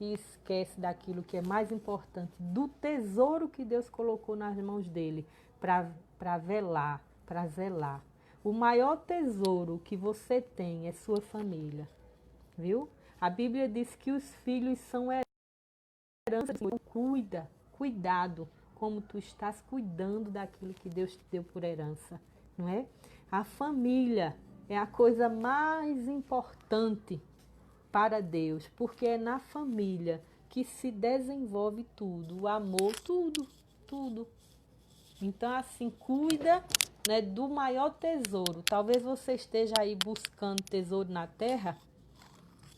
e esquece daquilo que é mais importante, do tesouro que Deus colocou nas mãos dele, para velar, para zelar. O maior tesouro que você tem é sua família, viu? A Bíblia diz que os filhos são herança. Então, cuidado, como tu estás cuidando daquilo que Deus te deu por herança, não é? A família é a coisa mais importante para Deus, porque é na família que se desenvolve tudo, o amor, tudo. Então, assim, cuida, né, do maior tesouro. Talvez você esteja aí buscando tesouro na terra,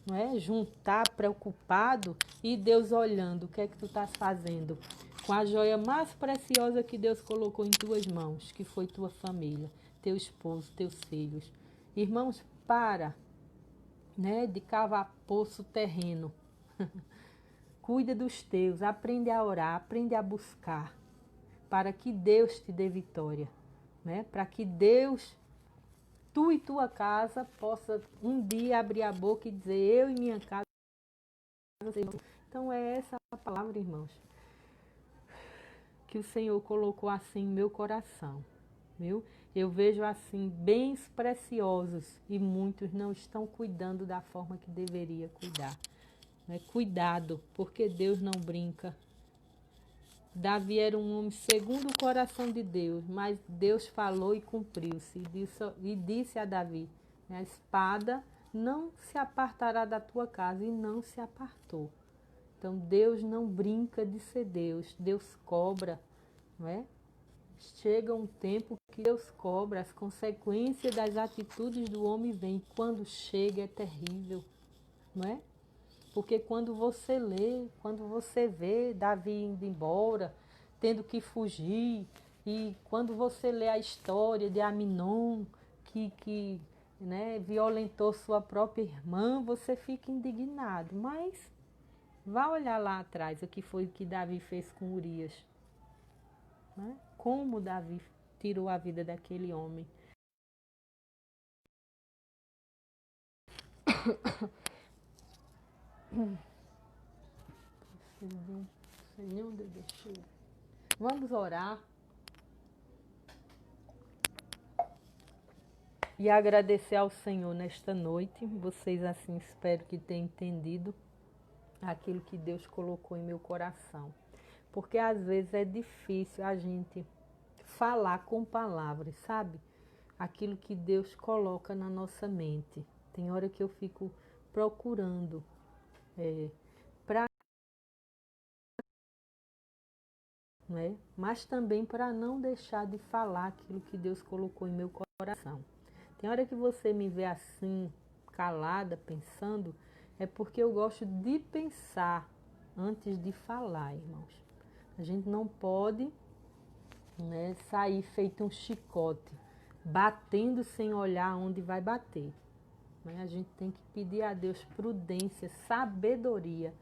não é? Juntar, preocupado, e Deus olhando o que é que tu estás fazendo com a joia mais preciosa que Deus colocou em tuas mãos, que foi tua família, teu esposo, teus filhos. Irmãos, para, né, de cavar poço terreno. Cuida dos teus, aprende a orar, aprende a buscar, para que Deus te dê vitória, né? Para que Deus, tu e tua casa, possa um dia abrir a boca e dizer, eu e minha casa. Então é essa a palavra, irmãos, que o Senhor colocou assim em meu coração, viu? Eu vejo assim bens preciosos e muitos não estão cuidando da forma que deveria cuidar. Né? Cuidado, porque Deus não brinca. Davi era um homem segundo o coração de Deus, mas Deus falou e cumpriu-se. E disse a Davi, a espada não se apartará da tua casa, e não se apartou. Então Deus não brinca de ser Deus, Deus cobra, não é? Chega um tempo que Deus cobra, as consequências das atitudes do homem vêm. Quando chega é terrível, não é? Porque quando você lê, quando você vê Davi indo embora, tendo que fugir, e quando você lê a história de Aminon, que né, violentou sua própria irmã, você fica indignado. Mas vá olhar lá atrás o que foi que Davi fez com Urias. Né? Como Davi tirou a vida daquele homem. Vamos orar e agradecer ao Senhor nesta noite. Vocês assim espero que tenham entendido aquilo que Deus colocou em meu coração. Porque às vezes é difícil a gente falar com palavras, sabe? Aquilo que Deus coloca na nossa mente. Tem hora que eu fico procurando para, né? Mas também para não deixar de falar aquilo que Deus colocou em meu coração. Tem hora que você me vê assim, calada, pensando, é porque eu gosto de pensar antes de falar, irmãos. A gente não pode, né, sair feito um chicote, batendo sem olhar onde vai bater. Né? A gente tem que pedir a Deus prudência, sabedoria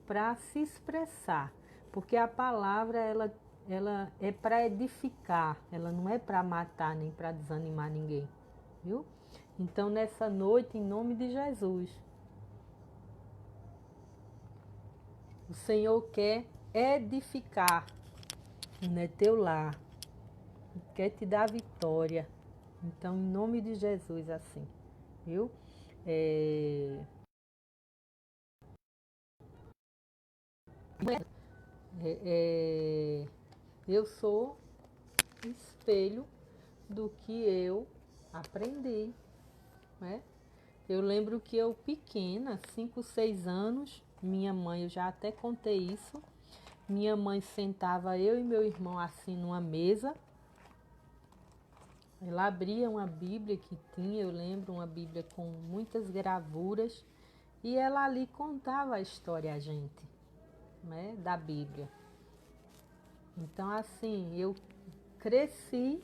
para se expressar, porque a palavra ela é para edificar, ela não é para matar nem para desanimar ninguém, viu? Então nessa noite, em nome de Jesus, o Senhor quer edificar, né, teu lar, quer te dar vitória. Então, em nome de Jesus, assim, viu? É, eu sou espelho do que eu aprendi, né? Eu lembro que eu pequena, 5, 6 anos, minha mãe, eu já até contei isso, minha mãe sentava eu e meu irmão assim numa mesa, ela abria uma Bíblia que tinha, eu lembro, uma Bíblia com muitas gravuras, e ela ali contava a história a gente, né, da Bíblia. Então, assim, eu cresci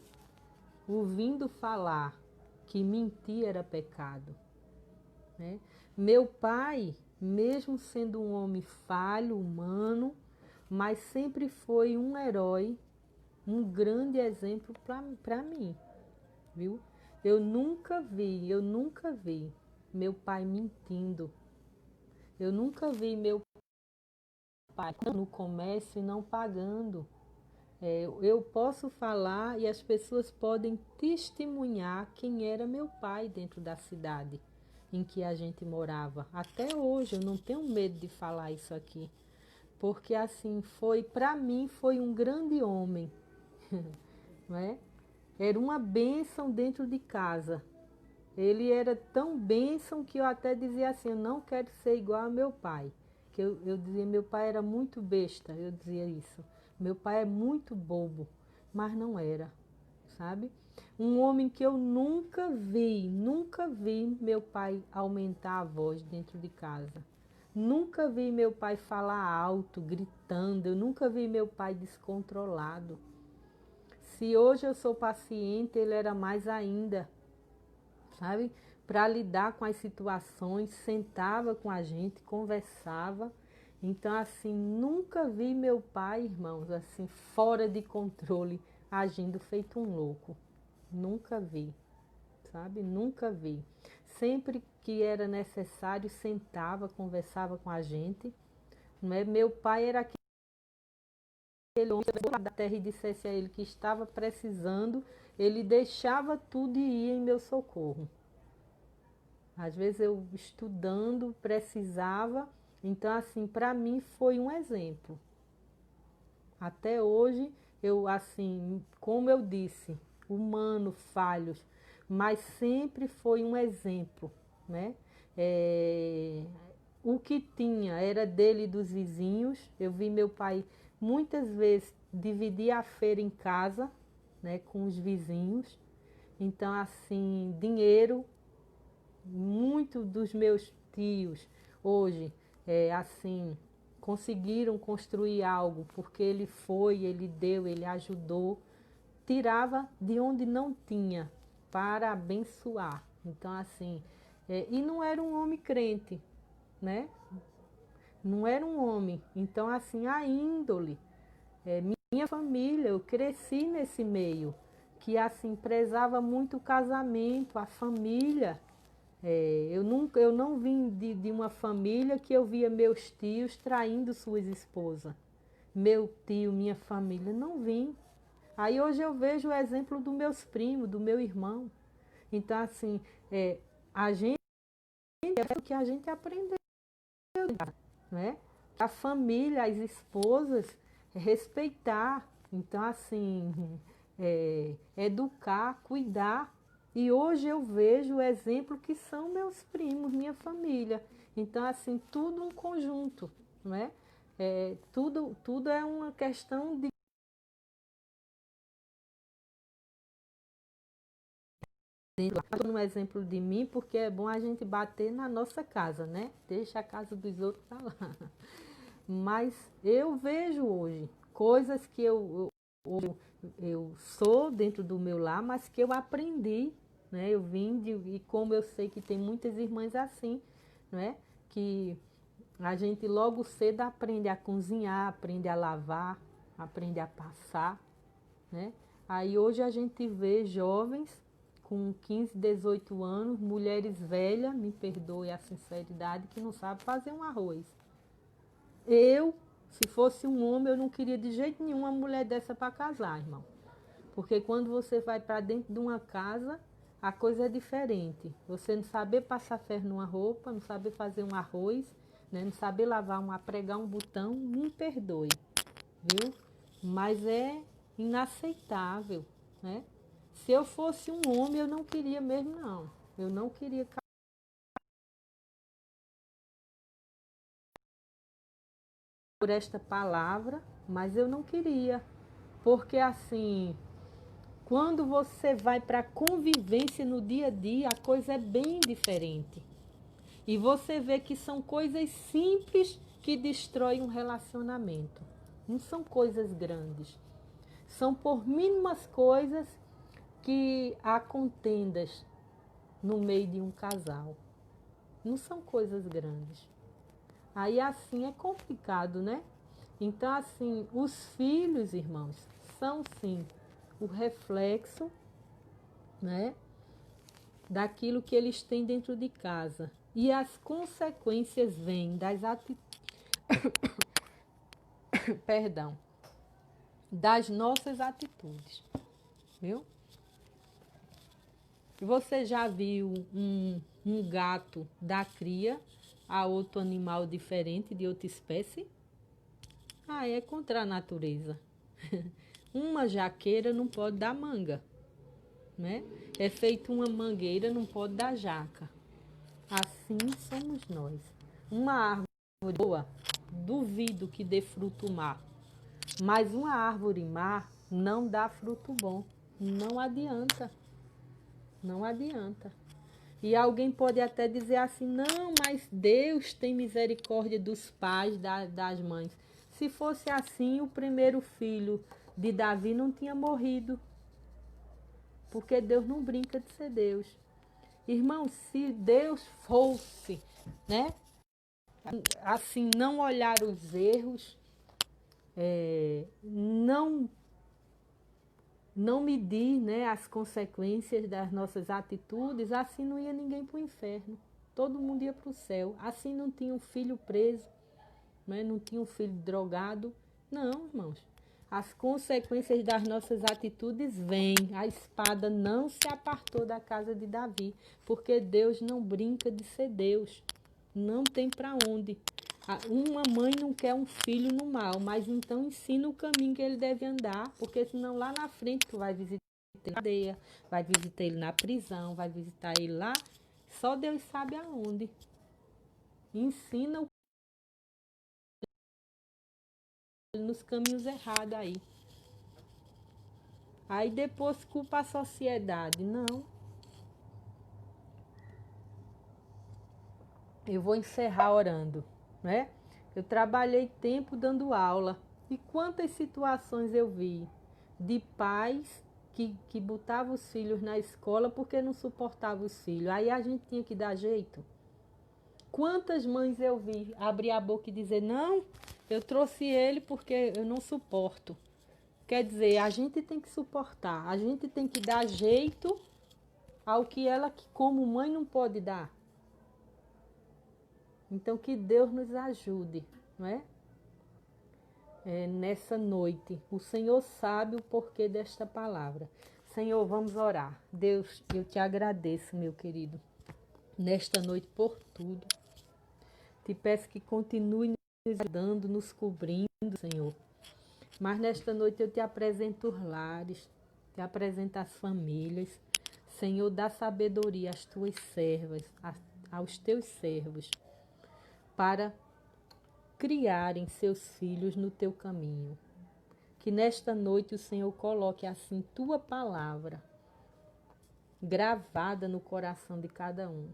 ouvindo falar que mentir era pecado, né? Meu pai, mesmo sendo um homem falho, humano, mas sempre foi um herói, um grande exemplo para mim, viu? Eu nunca vi meu pai mentindo. Eu nunca vi meu pai no comércio e não pagando. Eu posso falar e as pessoas podem testemunhar quem era meu pai dentro da cidade em que a gente morava. Até hoje eu não tenho medo de falar isso aqui, porque assim foi, para mim foi um grande homem, não é? Era uma bênção dentro de casa. Ele era tão bênção que eu até dizia assim, eu não quero ser igual ao meu pai. Que eu dizia, meu pai era muito besta, eu dizia isso. Meu pai é muito bobo, mas não era, sabe? Um homem que eu nunca vi meu pai aumentar a voz dentro de casa. Nunca vi meu pai falar alto, gritando, eu nunca vi meu pai descontrolado. Se hoje eu sou paciente, ele era mais ainda. sabe? Para lidar com as situações, sentava com a gente, conversava. Então, assim, nunca vi meu pai, irmãos, assim, fora de controle, agindo feito um louco. Nunca vi, sabe? Nunca vi. Sempre que era necessário, sentava, conversava com a gente. Não é? Meu pai era aquele homem da terra e dissesse a ele que estava precisando, ele deixava tudo e ia em meu socorro. Às vezes eu estudando, precisava. Então, assim, para mim foi um exemplo. Até hoje, eu, assim, como eu disse, humano, falhos, mas sempre foi um exemplo, né? É, o que tinha era dele e dos vizinhos. Eu vi meu pai muitas vezes dividir a feira em casa, né, com os vizinhos. Então, assim, dinheiro, muito dos meus tios hoje, assim, conseguiram construir algo, porque ele foi, ele deu, ele ajudou, tirava de onde não tinha para abençoar. Então, assim, e não era um homem crente, né? Não era um homem. Então, assim, a índole, minha família, eu cresci nesse meio, que, assim, prezava muito o casamento, a família. Eu não vim de uma família que eu via meus tios traindo suas esposas. Meu tio, minha família, não vim. Aí hoje eu vejo o exemplo dos meus primos, do meu irmão. Então, assim, a gente é o que a gente aprendeu, né? A família, as esposas, respeitar. Então, assim, educar, cuidar. E hoje eu vejo o exemplo que são meus primos, minha família. Então, assim, tudo um conjunto, né? Tudo é uma questão de um exemplo de mim, porque é bom a gente bater na nossa casa, né? Deixa a casa dos outros pra lá. Mas eu vejo hoje coisas que eu sou dentro do meu lar, mas que eu aprendi, né? Eu vim e como eu sei que tem muitas irmãs assim, né? Que a gente logo cedo aprende a cozinhar, aprende a lavar, aprende a passar, né? Aí hoje a gente vê jovens com 15, 18 anos, mulheres velhas, me perdoe a sinceridade, que não sabe fazer um arroz. Eu, se fosse um homem, eu não queria de jeito nenhum uma mulher dessa para casar, irmão. Porque quando você vai para dentro de uma casa, a coisa é diferente. Você não saber passar ferro numa roupa, não saber fazer um arroz, né? Não saber lavar pregar um botão, me perdoe, viu? Mas é inaceitável, né? Se eu fosse um homem, eu não queria mesmo, não. Eu não queria por esta palavra, mas eu não queria. Porque assim, quando você vai para a convivência no dia a dia, a coisa é bem diferente. E você vê que são coisas simples que destroem um relacionamento. Não são coisas grandes. São por mínimas coisas que há contendas no meio de um casal. Não são coisas grandes. Aí assim é complicado, né? Então, assim, os filhos, irmãos, são sim o reflexo, né, daquilo que eles têm dentro de casa. E as consequências vêm das perdão, das nossas atitudes, viu? Você já viu um gato dar cria a outro animal diferente, de outra espécie? Ah, é contra a natureza. Uma jaqueira não pode dar manga, né? É feito uma mangueira, não pode dar jaca. Assim somos nós. Uma árvore boa, duvido que dê fruto má. Mas uma árvore má não dá fruto bom. Não adianta. Não adianta. E alguém pode até dizer assim, não, mas Deus tem misericórdia dos pais, das mães. Se fosse assim, o primeiro filho de Davi não tinha morrido. Porque Deus não brinca de ser Deus. Irmão, se Deus fosse, né? Assim, não olhar os erros, não medir, né, as consequências das nossas atitudes, assim não ia ninguém para o inferno. Todo mundo ia para o céu. Assim não tinha um filho preso, né, não tinha um filho drogado. Não, irmãos. As consequências das nossas atitudes vêm. A espada não se apartou da casa de Davi, porque Deus não brinca de ser Deus. Não tem para onde. Uma mãe não quer um filho no mal, mas então ensina o caminho que ele deve andar, porque senão lá na frente tu vai visitar ele na cadeia, vai visitar ele na prisão, vai visitar ele lá, só Deus sabe aonde. Ensina ele nos caminhos errados aí. Aí depois culpa a sociedade. Não. Eu vou encerrar orando, né? Eu trabalhei tempo dando aula e quantas situações eu vi de pais que botavam os filhos na escola porque não suportavam os filhos. Aí a gente tinha que dar jeito. Quantas mães eu vi abrir a boca e dizer, não, eu trouxe ele porque eu não suporto. Quer dizer, a gente tem que suportar, a gente tem que dar jeito ao que ela, como mãe, não pode dar. Então, que Deus nos ajude, não é? Nessa noite. O Senhor sabe o porquê desta palavra. Senhor, vamos orar. Deus, eu te agradeço, meu querido, nesta noite por tudo. Te peço que continue nos ajudando, nos cobrindo, Senhor. Mas nesta noite eu te apresento os lares, te apresento as famílias. Senhor, dá sabedoria às tuas servas, aos teus servos, para criarem seus filhos no teu caminho. Que nesta noite o Senhor coloque assim tua palavra gravada no coração de cada um,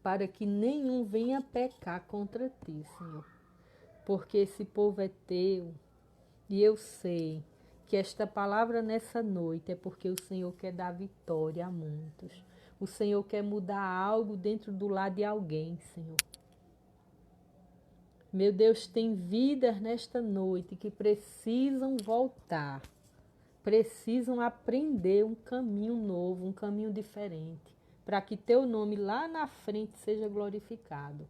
para que nenhum venha pecar contra ti, Senhor. Porque esse povo é teu e eu sei que esta palavra nessa noite é porque o Senhor quer dar vitória a muitos. O Senhor quer mudar algo dentro do lar de alguém, Senhor. Meu Deus, tem vidas nesta noite que precisam voltar, precisam aprender um caminho novo, um caminho diferente, para que teu nome lá na frente seja glorificado.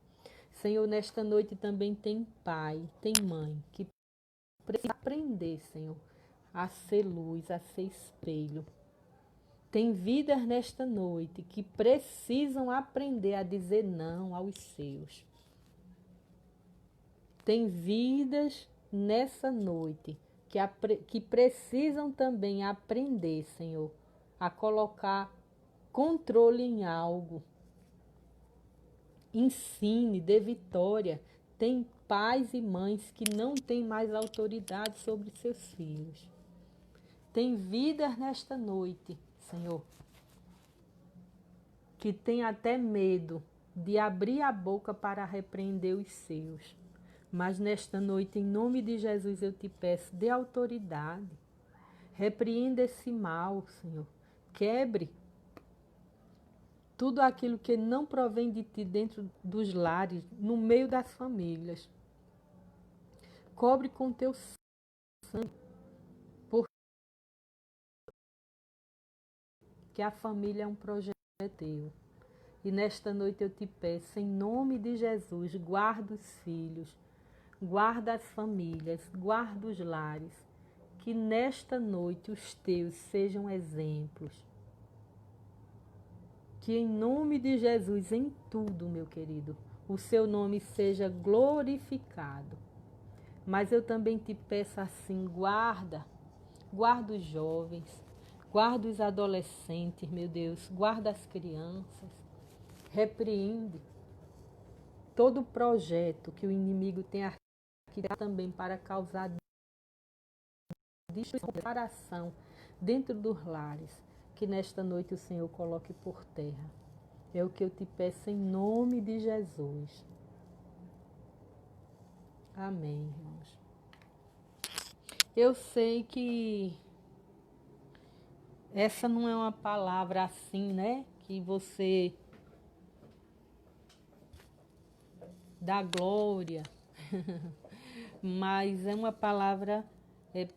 Senhor, nesta noite também tem pai, tem mãe, que precisa aprender, Senhor, a ser luz, a ser espelho. Tem vidas nesta noite que precisam aprender a dizer não aos seus. Tem vidas nessa noite que precisam também aprender, Senhor, a colocar controle em algo. Ensine, dê vitória. Tem pais e mães que não têm mais autoridade sobre seus filhos. Tem vidas nesta noite, Senhor, que tem até medo de abrir a boca para repreender os seus. Mas nesta noite, em nome de Jesus, eu te peço, dê autoridade. Repreenda esse mal, Senhor. Quebre tudo aquilo que não provém de ti dentro dos lares, no meio das famílias. Cobre com teu sangue, porque a família é um projeto teu. E nesta noite eu te peço, em nome de Jesus, guarda os filhos, guarda as famílias, guarda os lares, que nesta noite os teus sejam exemplos. Que em nome de Jesus, em tudo, meu querido, o seu nome seja glorificado. Mas eu também te peço assim, guarda os jovens, guarda os adolescentes, meu Deus, guarda as crianças, repreende todo projeto que o inimigo tem arquitetado também para causar separação dentro dos lares, que nesta noite o Senhor coloque por terra. É o que eu te peço em nome de Jesus. Amém, irmãos. Eu sei que essa não é uma palavra assim, né? que você dá glória, mas é uma palavra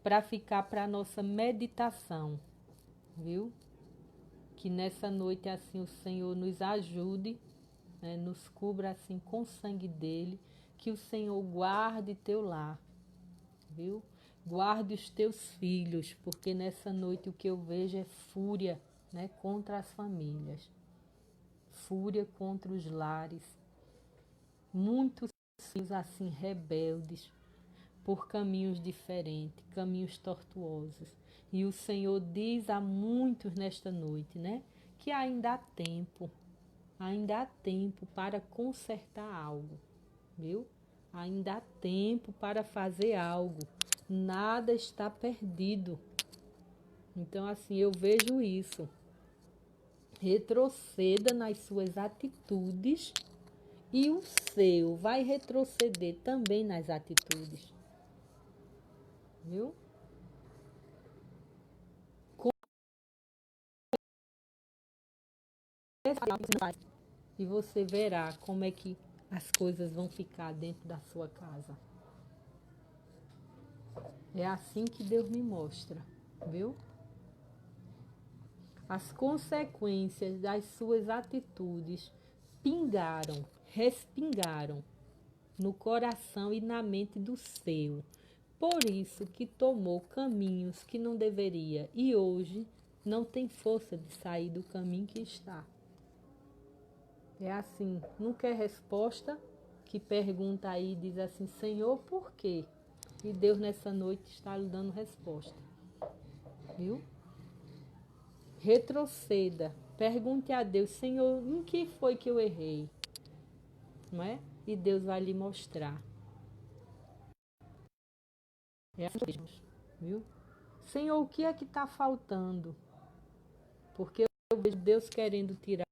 para ficar para a nossa meditação, viu? Que nessa noite assim o Senhor nos ajude, né, nos cubra assim com o sangue dele, que o Senhor guarde teu lar, viu? Guarde os teus filhos, porque nessa noite o que eu vejo é fúria, né, contra as famílias, fúria contra os lares, muitos filhos assim rebeldes por caminhos diferentes, caminhos tortuosos. E o Senhor diz a muitos nesta noite, né, que ainda há tempo para consertar algo, viu? Ainda há tempo para fazer algo. Nada está perdido. Então, assim, eu vejo isso. Retroceda nas suas atitudes e o seu vai retroceder também nas atitudes. Viu? E você verá como é que as coisas vão ficar dentro da sua casa. É assim que Deus me mostra, viu? As consequências das suas atitudes respingaram no coração e na mente do seu. Por isso que tomou caminhos que não deveria e hoje não tem força de sair do caminho que está. É assim, não quer resposta? Que pergunta aí e diz assim, Senhor, por quê? E Deus nessa noite está lhe dando resposta. Viu? Retroceda. Pergunte a Deus, Senhor, em que foi que eu errei? Não é? E Deus vai lhe mostrar. É assim mesmo, viu? Senhor, o que é que está faltando? Porque eu vejo Deus querendo tirar